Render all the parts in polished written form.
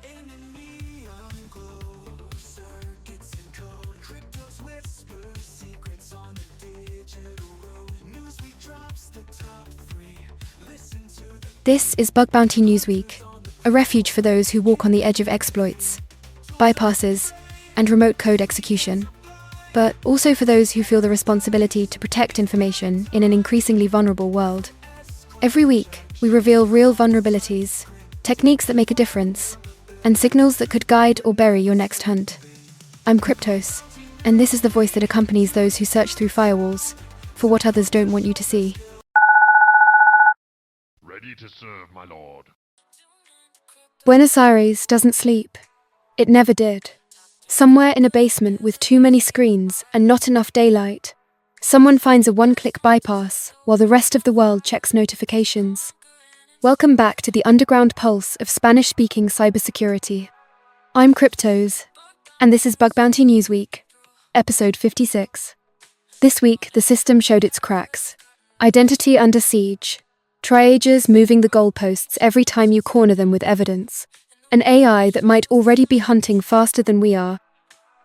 In a neon glow, circuits and code, cryptos whisper secrets on the digital road. Newsweek drops the top three. Listen to the This is Bug Bounty Newsweek, a refuge for those who walk on the edge of exploits, bypasses, and remote code execution, but also for those who feel the responsibility to protect information in an increasingly vulnerable world. Every week, we reveal real vulnerabilities, techniques that make a difference, and signals that could guide or bury your next hunt. I'm Kryptos, and this is the voice that accompanies those who search through firewalls for what others don't want you to see. Ready to serve, my lord. Buenos Aires doesn't sleep. It never did. Somewhere in a basement with too many screens and not enough daylight, someone finds a one-click bypass while the rest of the world checks notifications. Welcome back to the underground pulse of Spanish-speaking cybersecurity. I'm Kryptos, and this is Bug Bounty Newsweek, episode 56. This week, the system showed its cracks. Identity under siege. Triages moving the goalposts every time you corner them with evidence. An AI that might already be hunting faster than we are.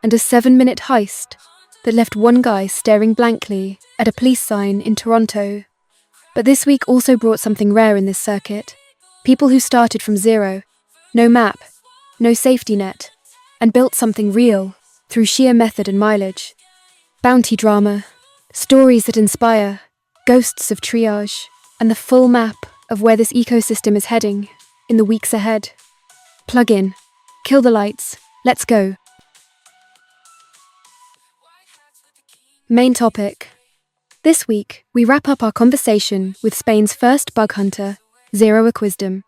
And a 7-minute heist that left one guy staring blankly at a police sign in Toronto. But this week also brought something rare in this circuit. People who started from zero, no map, no safety net, and built something real through sheer method and mileage. Bounty drama, stories that inspire, ghosts of triage, and the full map of where this ecosystem is heading in the weeks ahead. Plug in, kill the lights, let's go. Main topic. This week, we wrap up our conversation with Spain's first bug hunter, 0xd0m7.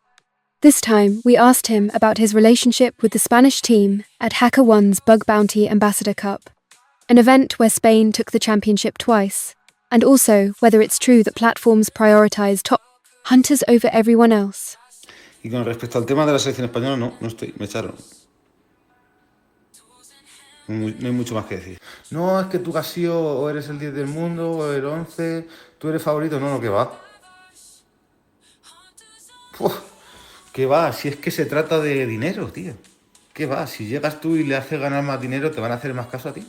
This time, we asked him about his relationship with the Spanish team at HackerOne's Bug Bounty Ambassador Cup, an event where Spain took the championship twice, and also whether it's true that platforms prioritize top hunters over everyone else. Y con respecto al tema de la selección española, no estoy, me echaron. No hay mucho más que decir. No, es que tú casi o eres el 10 del mundo, o el 11, tú eres favorito. No, que va. Uf, que va, si es que se trata de dinero, tío. Que va, si llegas tú y le haces ganar más dinero, te van a hacer más caso a ti.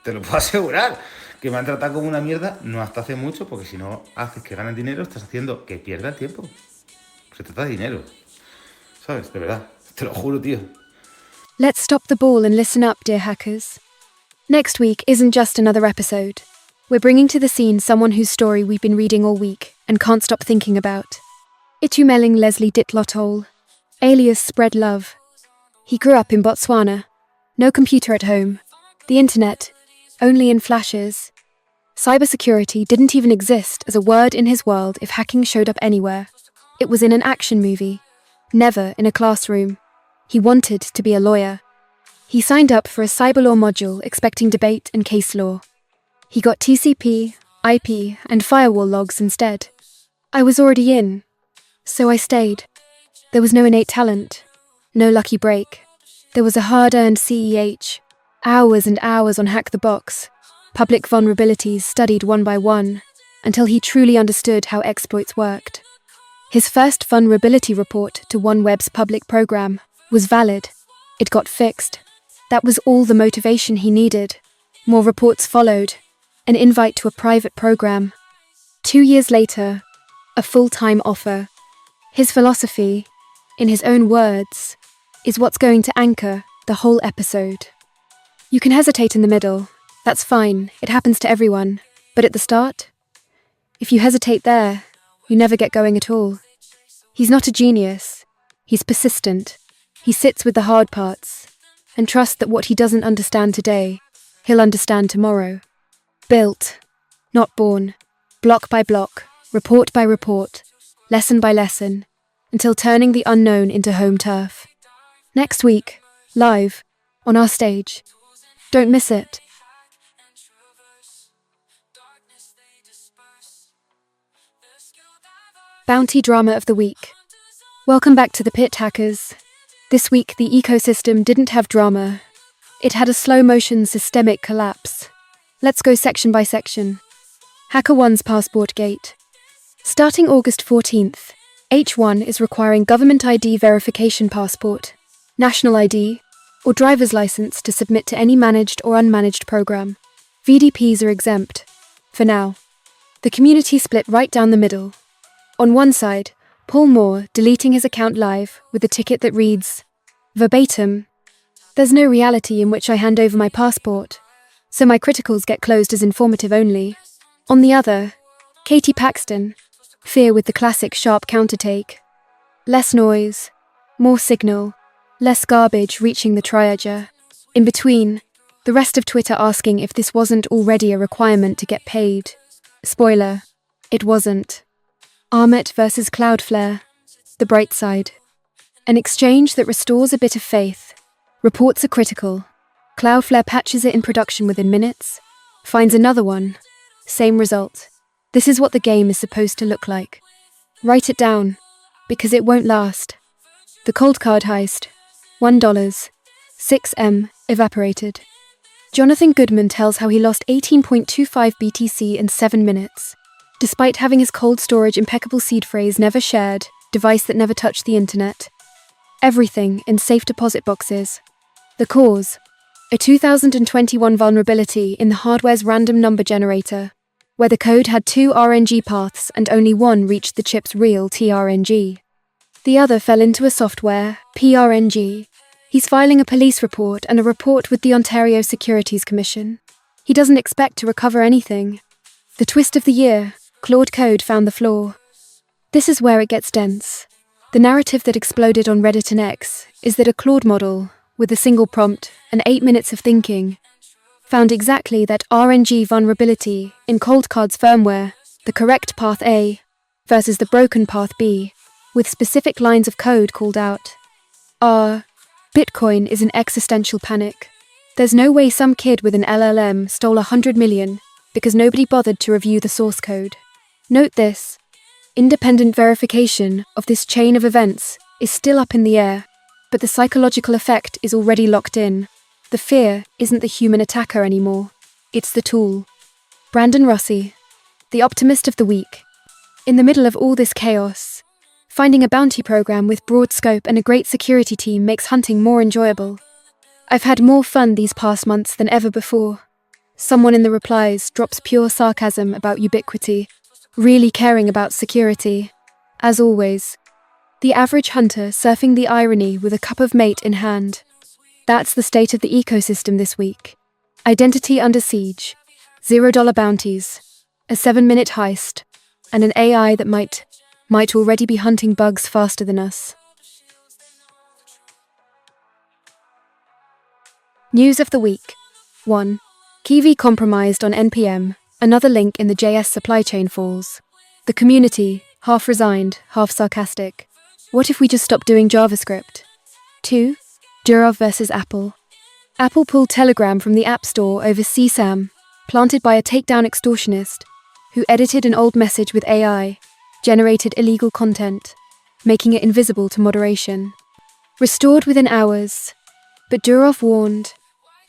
Te lo puedo asegurar. Que me han tratado como una mierda, no hasta hace mucho, porque si no haces que ganen dinero, estás haciendo que pierda el tiempo. Se trata de dinero. ¿Sabes? De verdad. Te lo juro, tío. Let's stop the ball and listen up, dear hackers. Next week isn't just another episode. We're bringing to the scene someone whose story we've been reading all week and can't stop thinking about. Itumeleng Leslie Ditlotol, alias Spread Love. He grew up in Botswana. No computer at home. The internet, only in flashes. Cybersecurity didn't even exist as a word in his world if hacking showed up anywhere. It was in an action movie, never in a classroom. He wanted to be a lawyer. He signed up for a cyber law module expecting debate and case law. He got TCP, IP, and firewall logs instead. I was already in, so I stayed. There was no innate talent, no lucky break. There was a hard-earned CEH, hours and hours on Hack the Box, public vulnerabilities studied one by one, until he truly understood how exploits worked. His first vulnerability report to OneWeb's public program was valid. It got fixed. That was all the motivation he needed. More reports followed. An invite to a private program. 2 years later, a full-time offer. His philosophy, in his own words, is what's going to anchor the whole episode. You can hesitate in the middle. That's fine. It happens to everyone. But at the start, if you hesitate there, you never get going at all. He's not a genius. He's persistent. He sits with the hard parts and trusts that what he doesn't understand today, he'll understand tomorrow. Built, not born, block by block, report by report, lesson by lesson, until turning the unknown into home turf. Next week, live, on our stage. Don't miss it. Bounty Drama of the Week. Welcome back to the pit, hackers. This week, the ecosystem didn't have drama. It had a slow-motion systemic collapse. Let's go section by section. HackerOne's Passport Gate. Starting August 14th, H1 is requiring government ID verification passport. national ID, or driver's license to submit to any managed or unmanaged program. VDPs are exempt, for now. The community split right down the middle. On one side, Paul Moore deleting his account live with a ticket that reads, verbatim, "There's no reality in which I hand over my passport, so my criticals get closed as informative only." On the other, Katie Paxton, fear with the classic sharp countertake. Less noise, more signal, less garbage reaching the triager. In between, the rest of Twitter asking if this wasn't already a requirement to get paid. Spoiler, it wasn't. Armet versus Cloudflare, the bright side. An exchange that restores a bit of faith. Reports are critical. Cloudflare patches it in production within minutes, finds another one, same result. This is what the game is supposed to look like. Write it down, because it won't last. The cold card heist, $1, 6M, evaporated. Jonathan Goodman tells how he lost 18.25 BTC in 7 minutes, despite having his cold storage impeccable seed phrase never shared, device that never touched the internet. Everything in safe deposit boxes. The cause, a 2021 vulnerability in the hardware's random number generator, where the code had 2 RNG paths and only one reached the chip's real TRNG. The other fell into a software, PRNG. He's filing a police report and a report with the Ontario Securities Commission. He doesn't expect to recover anything. The twist of the year, Claude Code found the flaw. This is where it gets dense. The narrative that exploded on Reddit and X is that a Claude model, with a single prompt and 8 minutes of thinking, found exactly that RNG vulnerability in Coldcard's firmware, the correct path A versus the broken path B, with specific lines of code called out. Bitcoin is an existential panic. There's no way some kid with an LLM stole 100 million because nobody bothered to review the source code. Note this. Independent verification of this chain of events is still up in the air, but the psychological effect is already locked in. The fear isn't the human attacker anymore. It's the tool. Brandon Rossi, the optimist of the week. In the middle of all this chaos, finding a bounty program with broad scope and a great security team makes hunting more enjoyable. I've had more fun these past months than ever before. Someone in the replies drops pure sarcasm about ubiquity, really caring about security. As always, the average hunter surfing the irony with a cup of mate in hand. That's the state of the ecosystem this week. Identity under siege, $0 bounties, a 7-minute heist, and an AI that might already be hunting bugs faster than us. News of the week. 1. Kiwi compromised on NPM, another link in the JS supply chain falls. The community, half resigned, half sarcastic. What if we just stopped doing JavaScript? 2. Durov versus Apple. Apple pulled Telegram from the App Store over CSAM, planted by a takedown extortionist, who edited an old message with AI, generated illegal content, making it invisible to moderation. Restored within hours. But Durov warned,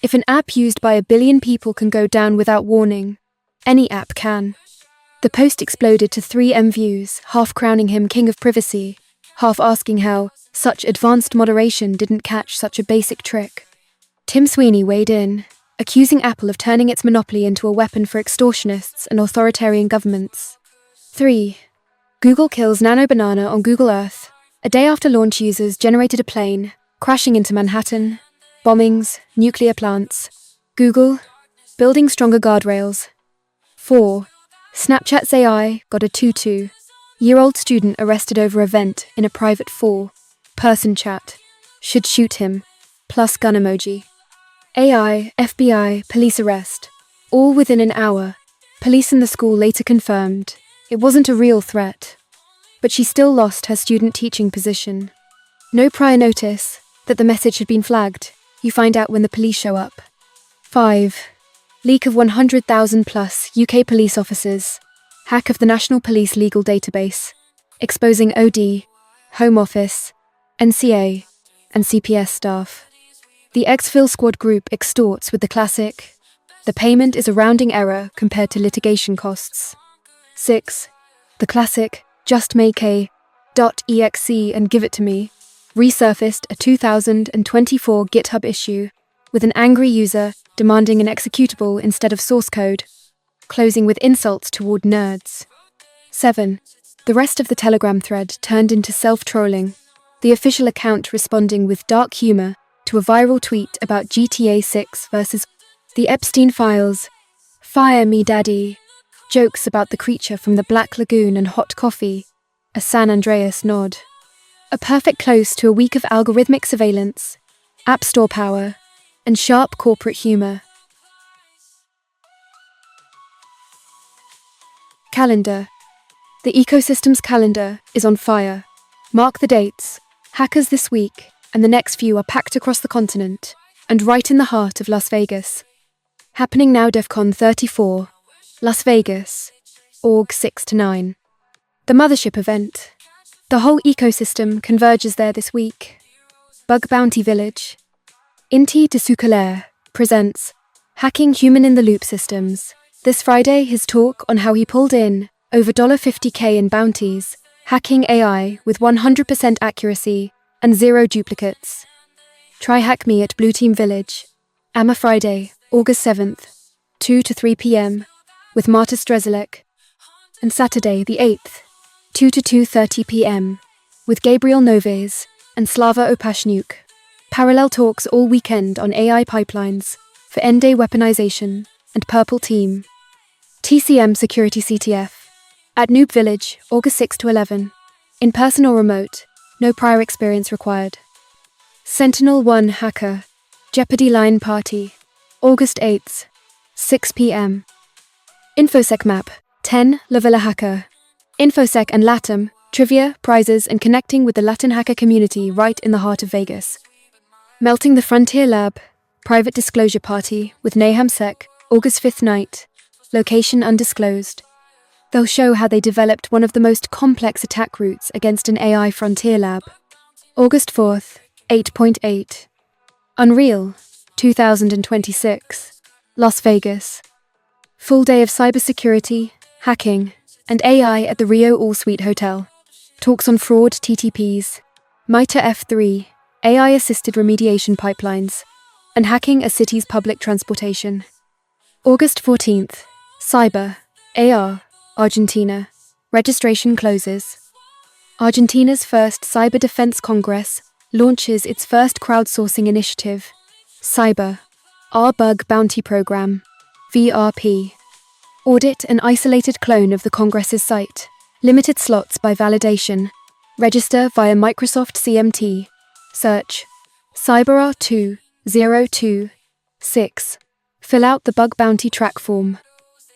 if an app used by 1 billion people can go down without warning, any app can. The post exploded to 3M views, half crowning him king of privacy, half asking how such advanced moderation didn't catch such a basic trick. Tim Sweeney weighed in, accusing Apple of turning its monopoly into a weapon for extortionists and authoritarian governments. 3. Google kills Nano Banana on Google Earth. A day after launch, users generated a plane, crashing into Manhattan. Bombings, nuclear plants. Google, building stronger guardrails. 4. Snapchat's AI got a 22-year-old student arrested over event in a private 4-person chat. Should shoot him. Plus gun emoji. AI, FBI, police arrest. All within an hour. Police in the school later confirmed it wasn't a real threat. But she still lost her student teaching position. No prior notice that the message had been flagged. You find out when the police show up. 5. Leak of 100,000 plus UK police officers. Hack of the National Police Legal Database. Exposing OD, Home Office, NCA, and CPS staff. The Exfil Squad group extorts with the classic, the payment is a rounding error compared to litigation costs. 6. The classic, just make a .exe and give it to me. resurfaced a 2024 GitHub issue with an angry user demanding an executable instead of source code, closing with insults toward nerds. 7. The rest of the Telegram thread turned into self-trolling, the official account responding with dark humor to a viral tweet about GTA 6 versus the Epstein files, fire me daddy, jokes about the creature from the Black Lagoon and hot coffee, a San Andreas nod. A perfect close to a week of algorithmic surveillance, App Store power, and sharp corporate humor. Calendar. The ecosystem's calendar is on fire. Mark the dates. Hackers this week and the next few are packed across the continent and right in the heart of Las Vegas. Happening now DEF CON 34, Las Vegas, Aug 6-9. The mothership event. The whole ecosystem converges there this week. Bug Bounty Village. Inti de Sucalaire presents Hacking Human-in-the-Loop Systems. This Friday, his talk on how he pulled in over $50K in bounties, hacking AI with 100% accuracy and zero duplicates. Try hack me at Blue Team Village. AMA Friday, August 7th, 2 to 3 p.m. with Marta Strzelecek. And Saturday, the 8th, 2 to 2:30 p.m. with Gabriel Noves and Slava Opashnuk. Parallel talks all weekend on AI pipelines for end-day weaponization and Purple Team. TCM Security CTF at Noob Village, August 6 to 11. In person or remote, no prior experience required. Sentinel-1 Hacker Jeopardy Line Party, August 8th, 6 p.m. InfoSec Map 10 La Villa Hacker. InfoSec and LATAM, trivia, prizes, and connecting with the Latin hacker community right in the heart of Vegas. Melting the Frontier Lab, private disclosure party with NayhamSec, August 5th night. Location undisclosed. They'll show how they developed one of the most complex attack routes against an AI frontier lab. August 4th, 8.8. Unreal, 2026. Las Vegas. Full day of cybersecurity, hacking, and AI at the Rio All-Suite Hotel. Talks on fraud TTPs, MITRE F3, AI-assisted remediation pipelines, and hacking a city's public transportation. August 14th, Cyber, AR, Argentina. Registration closes. Argentina's first Cyber Defense Congress launches its first crowdsourcing initiative, Cyber, Our Bug Bounty Program, VRP. Audit an isolated clone of the Congress's site. Limited slots by validation. Register via Microsoft CMT. Search CyberR 2026. Fill out the bug bounty track form.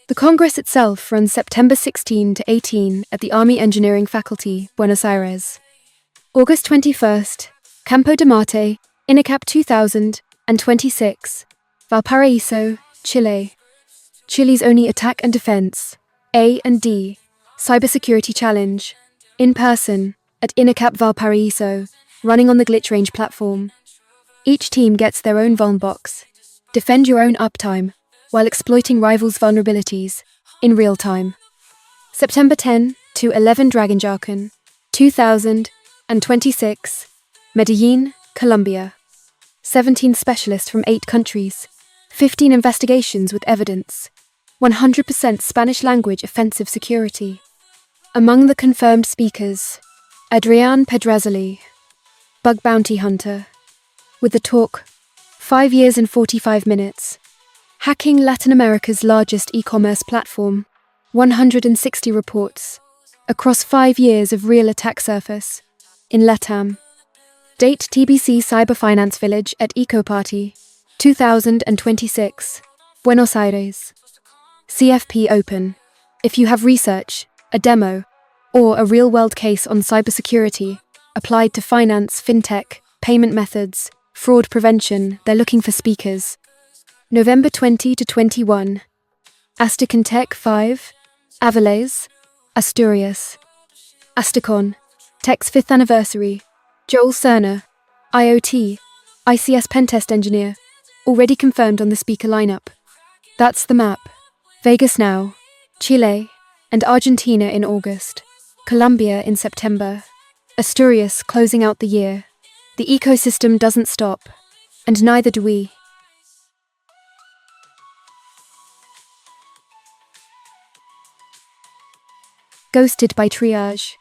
The Congress itself runs September 16 to 18 at the Army Engineering Faculty, Buenos Aires. August 21st, Campo de Marte, INICAP 2026, Valparaiso, Chile. Chile's only attack and defense, A and D, cybersecurity challenge, in person, at INICAP Valparaiso, running on the Glitch Range platform. Each team gets their own vuln box. Defend your own uptime, while exploiting rivals' vulnerabilities, in real time. September 10 to 11 Dragon Jarkon, 2026, Medellin, Colombia. 17 specialists from 8 countries, 15 investigations with evidence, 100% Spanish language offensive security. Among the confirmed speakers, Adrián Pedrazzoli, bug bounty hunter, with the talk, 5 years and 45 minutes. Hacking Latin America's largest e-commerce platform, 160 reports, across 5 years of real attack surface, in LATAM. Date TBC Cyber Finance Village at Eco Party, 2026, Buenos Aires. CFP open. If you have research, a demo, or a real-world case on cybersecurity, applied to finance, fintech, payment methods, fraud prevention, they're looking for speakers. November 20 to 21. Astican Tech 5, Avilés, Asturias. Asticon, Tech's 5th anniversary. Joel Cerner, IoT, ICS Pentest Engineer, already confirmed on the speaker lineup. That's the map. Vegas now, Chile, and Argentina in August. Colombia in September. Asturias closing out the year. The ecosystem doesn't stop, and neither do we. Ghosted by Triage.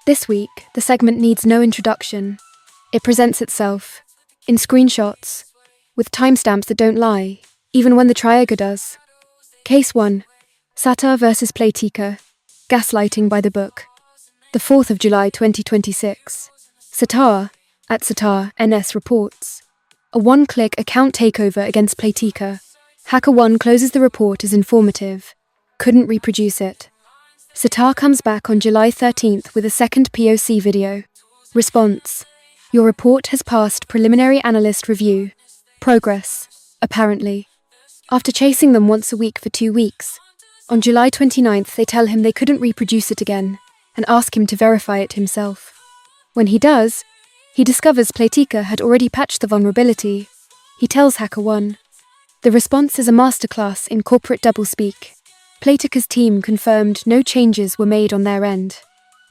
This week, the segment needs no introduction. It presents itself, in screenshots, with timestamps that don't lie, even when the triage does. Case 1. Satar vs Playtika. Gaslighting by the book. The 4th of July 2026. Satar, at Satar NS reports. A one-click account takeover against Playtika. HackerOne closes the report as informative. Couldn't reproduce it. Satar comes back on July 13th with a second POC video. Response. Your report has passed preliminary analyst review. Progress, apparently. After chasing them once a week for 2 weeks, on July 29th they tell him they couldn't reproduce it again and ask him to verify it himself. When he does, he discovers Playtika had already patched the vulnerability. He tells HackerOne. The response is a masterclass in corporate doublespeak. Playtika's team confirmed no changes were made on their end.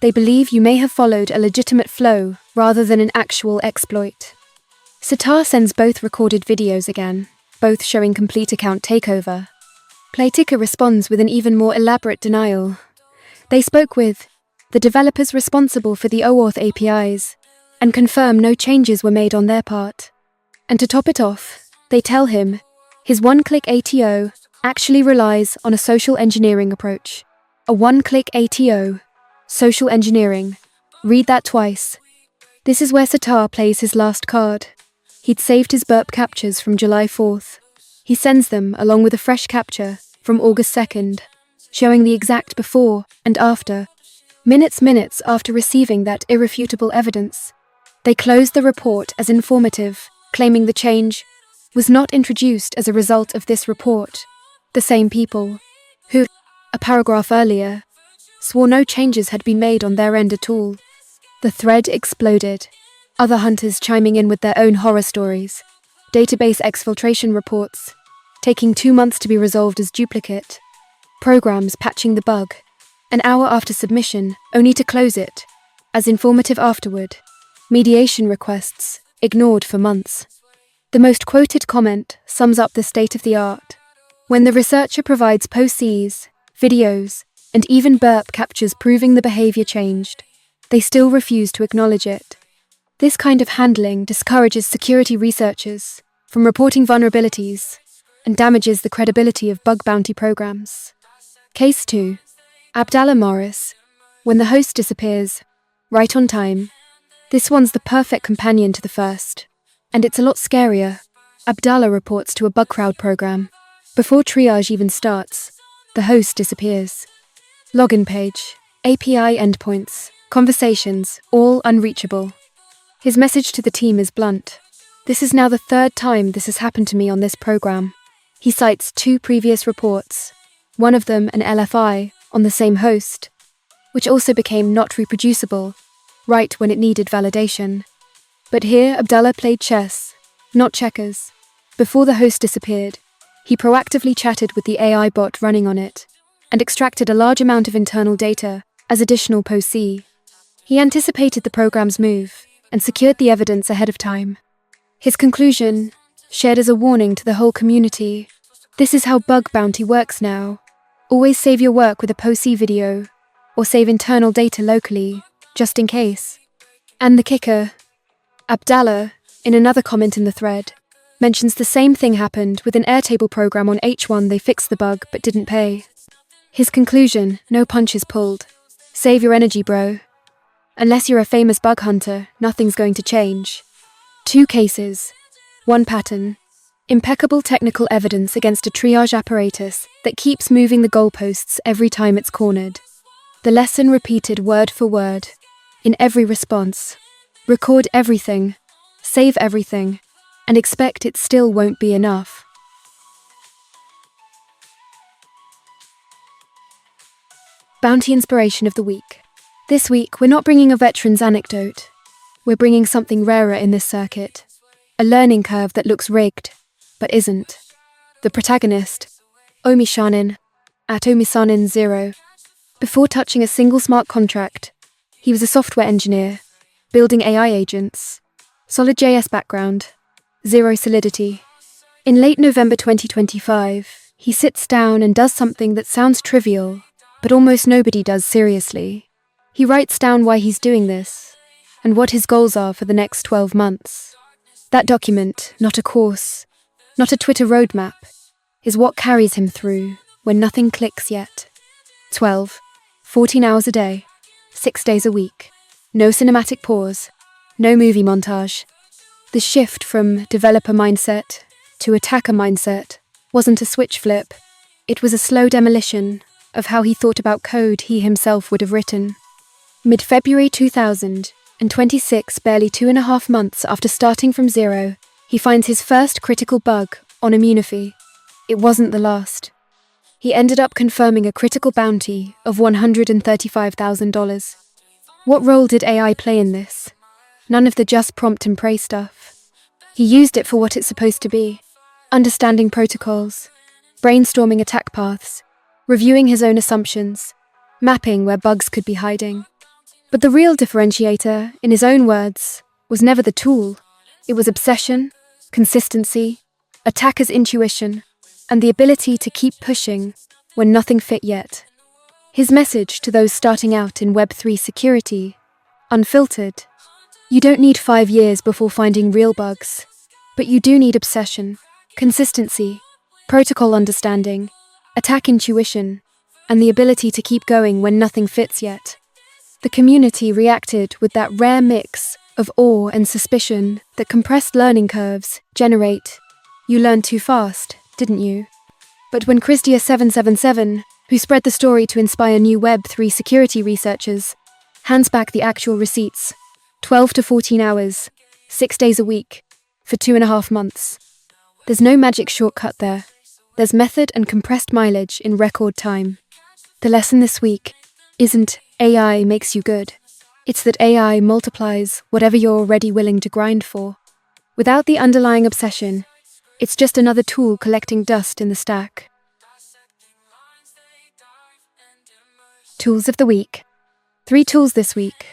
They believe you may have followed a legitimate flow rather than an actual exploit. Satar sends both recorded videos again, both showing complete account takeover. Playtika responds with an even more elaborate denial. They spoke with the developers responsible for the OAuth APIs and confirm no changes were made on their part. And to top it off, they tell him his one-click ATO actually relies on a social engineering approach. A one-click ATO. Social engineering. Read that twice. This is where Satar plays his last card. He'd saved his burp captures from July 4th. He sends them along with a fresh capture from August 2nd, showing the exact before and after. Minutes after receiving that irrefutable evidence, they closed the report as informative, claiming the change was not introduced as a result of this report. The same people who, a paragraph earlier, swore no changes had been made on their end at all. The thread exploded, other hunters chiming in with their own horror stories, database exfiltration reports, taking 2 months to be resolved as duplicate, programs patching the bug, an hour after submission, only to close it, as informative afterward, mediation requests, ignored for months. The most quoted comment sums up the state of the art. When the researcher provides POCs, videos, and even burp captures proving the behavior changed, they still refuse to acknowledge it. This kind of handling discourages security researchers from reporting vulnerabilities and damages the credibility of bug bounty programs. Case 2. Abdallah Morris. When the host disappears, right on time. This one's the perfect companion to the first, and it's a lot scarier. Abdallah reports to a bug crowd program. Before triage even starts, the host disappears. Login page, API endpoints, conversations, all unreachable. His message to the team is blunt. This is now the 3rd time this has happened to me on this program. He cites 2 previous reports, one of them an LFI on the same host, which also became not reproducible, right when it needed validation. But here Abdallah played chess, not checkers. Before the host disappeared, he proactively chatted with the AI bot running on it and extracted a large amount of internal data as additional POC. He anticipated the program's move and secured the evidence ahead of time. His conclusion, shared as a warning to the whole community: this is how bug bounty works now. Always save your work with a POC video, or save internal data locally, just in case. And the kicker, Abdallah, in another comment in the thread, mentions the same thing happened with an Airtable program on H1. They fixed the bug but didn't pay. His conclusion, no punches pulled. Save your energy, bro. Unless you're a famous bug hunter, nothing's going to change. 2 cases, 1 pattern. Impeccable technical evidence against a triage apparatus that keeps moving the goalposts every time it's cornered. The lesson repeated word for word, in every response. Record everything, save everything, and expect it still won't be enough. Bounty Inspiration of the Week. This week, we're not bringing a veteran's anecdote. We're bringing something rarer in this circuit. A learning curve that looks rigged, but isn't. The protagonist, Omishanin, at Omisanin 0. Before touching a single smart contract, he was a software engineer, building AI agents, Solid.js background. 0 solidity. In late November 2025, he sits down and does something that sounds trivial, but almost nobody does seriously. He writes down why he's doing this, and what his goals are for the next 12 months. That document, not a course, not a Twitter roadmap, is what carries him through when nothing clicks yet. 12, 14 hours a day, 6 days a week. No cinematic pause, no movie montage. The shift from developer mindset to attacker mindset wasn't a switch flip. It was a slow demolition of how he thought about code he himself would have written. Mid-February 2026, barely 2.5 months after starting from zero, he finds his first critical bug on Immunify. It wasn't the last. He ended up confirming a critical bounty of $135,000. What role did AI play in this? None of the just prompt and pray stuff. He used it for what it's supposed to be: understanding protocols, brainstorming attack paths, reviewing his own assumptions, mapping where bugs could be hiding. But the real differentiator, in his own words, was never the tool. It was obsession, consistency, attacker's intuition, and the ability to keep pushing when nothing fit yet. His message to those starting out in Web3 security: unfiltered. You don't need 5 years before finding real bugs, but you do need obsession, consistency, protocol understanding, attack intuition, and the ability to keep going when nothing fits yet. The community reacted with that rare mix of awe and suspicion that compressed learning curves generate. You learned too fast, didn't you? But when 0xd0m7, who spread the story to inspire new Web3 security researchers, hands back the actual receipts, 12 to 14 hours, 6 days a week, for 2.5 months. There's no magic shortcut there. There's method and compressed mileage in record time. The lesson this week isn't AI makes you good. It's that AI multiplies whatever you're already willing to grind for. Without the underlying obsession, it's just another tool collecting dust in the stack. Tools of the week. 3 tools this week,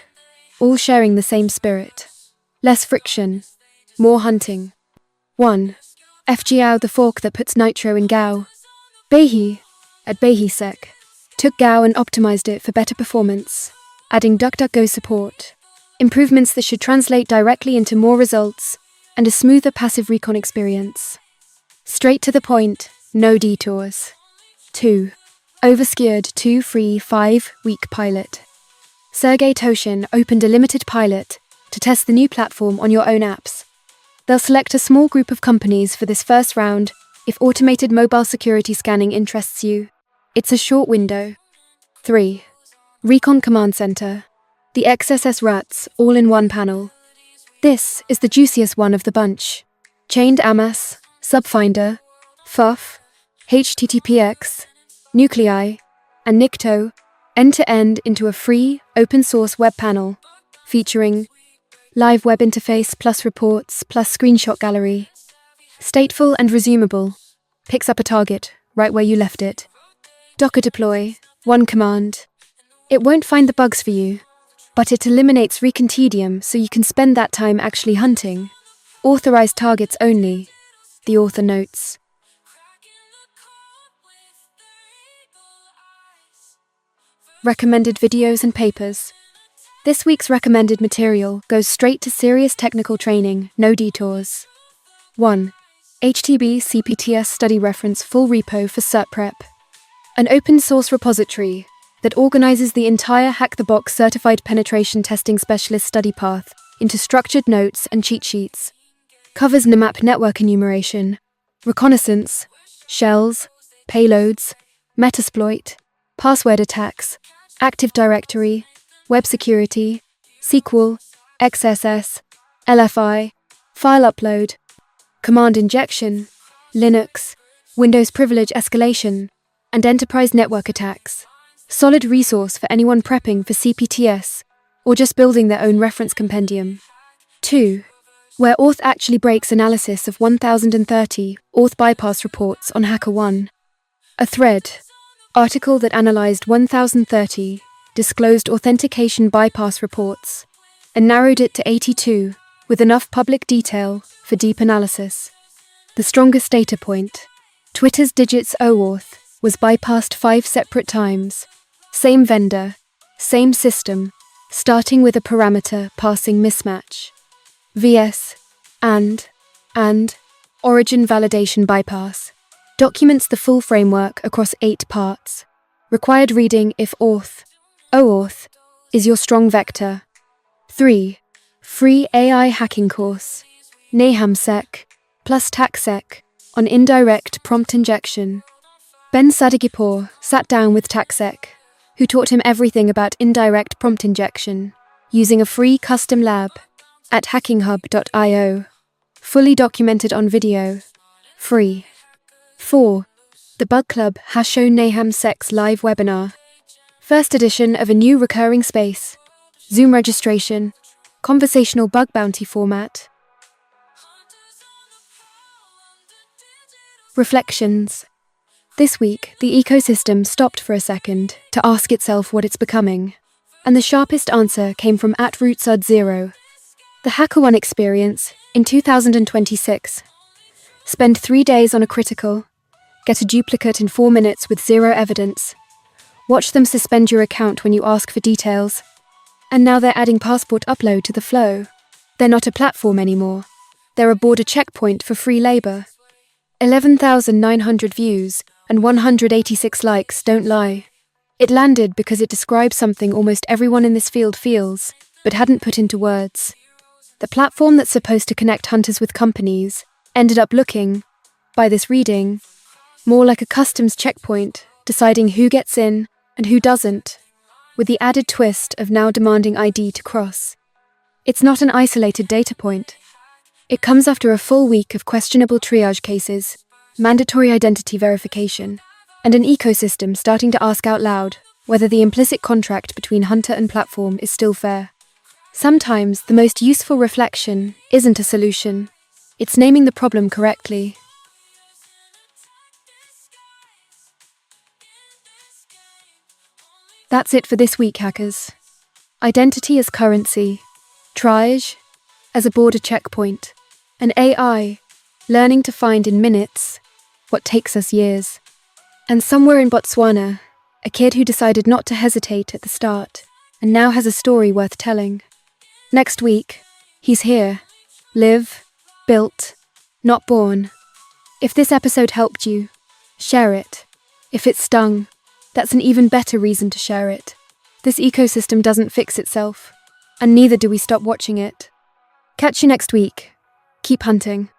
all sharing the same spirit. Less friction, more hunting. 1. FGAO, the fork that puts nitro in GAO. byK, at byK took GAO and optimized it for better performance, adding DuckDuckGo support. Improvements that should translate directly into more results and a smoother passive recon experience. Straight to the point, no detours. 2. Overskewed 2 free 5-week pilot. Sergey Toshin opened a limited pilot to test the new platform on your own apps. They'll select a small group of companies for this first round if automated mobile security scanning interests you. It's a short window. 3. Recon Command Center. The XSS rats all in one panel. This is the juiciest one of the bunch. Chained AMAS, Subfinder, FUF, HTTPX, Nuclei, and Nikto, end-to-end into a free, open-source web panel, featuring live web interface plus reports plus screenshot gallery. Stateful and resumable. Picks up a target right where you left it. Docker deploy, one command. It won't find the bugs for you, but it eliminates recon tedium so you can spend that time actually hunting. Authorized targets only, the author notes. Recommended videos and papers. This week's recommended material goes straight to serious technical training, no detours. 1. HTB CPTS Study Reference Full Repo for Cert Prep. An open-source repository that organizes the entire Hack-the-Box certified penetration testing specialist study path into structured notes and cheat sheets. Covers NMAP network enumeration, reconnaissance, shells, payloads, Metasploit, password attacks, Active Directory, web security, SQL, XSS, LFI, file upload, command injection, Linux, Windows privilege escalation, and enterprise network attacks. Solid resource for anyone prepping for CPTS or just building their own reference compendium. 2. Where Auth actually breaks analysis of 1030 Auth bypass reports on HackerOne. A thread. Article that analyzed 1030 disclosed authentication bypass reports and narrowed it to 82 with enough public detail for deep analysis. The strongest data point, Twitter's digits 0auth, was bypassed 5 separate times. Same vendor, same system, starting with a parameter passing mismatch. VS, and, origin validation bypass, documents the full framework across 8 parts. Required reading if auth, OAuth, is your strong vector. 3. Free AI hacking course, NAHAMSEC, plus TACSEC, on indirect prompt injection. Ben Sadeghipour sat down with TACSEC, who taught him everything about indirect prompt injection, using a free custom lab at hackinghub.io, fully documented on video, free. 4. The Bug Club has shown NAHAMSEC's live webinar, first edition of a new recurring space, Zoom registration, conversational bug bounty format. Reflections. This week, the ecosystem stopped for a second to ask itself what it's becoming, and the sharpest answer came from @RootSud0. The HackerOne experience, in 2026. Spend 3 days on a critical, get a duplicate in 4 minutes with 0 evidence. Watch them suspend your account when you ask for details. And now they're adding passport upload to the flow. They're not a platform anymore. They're a border checkpoint for free labor. 11,900 views and 186 likes don't lie. It landed because it describes something almost everyone in this field feels, but hadn't put into words. The platform that's supposed to connect hunters with companies ended up looking, by this reading, more like a customs checkpoint, deciding who gets in and who doesn't, with the added twist of now demanding ID to cross. It's not an isolated data point. It comes after a full week of questionable triage cases, mandatory identity verification, and an ecosystem starting to ask out loud whether the implicit contract between hunter and platform is still fair. Sometimes the most useful reflection isn't a solution. It's naming the problem correctly. That's it for this week, hackers. Identity as currency, triage as a border checkpoint, and AI learning to find in minutes what takes us years. And somewhere in Botswana, a kid who decided not to hesitate at the start and now has a story worth telling. Next week, he's here. Live, built, not born. If this episode helped you, share it. If it stung, that's an even better reason to share it. This ecosystem doesn't fix itself, and neither do we stop watching it. Catch you next week. Keep hunting.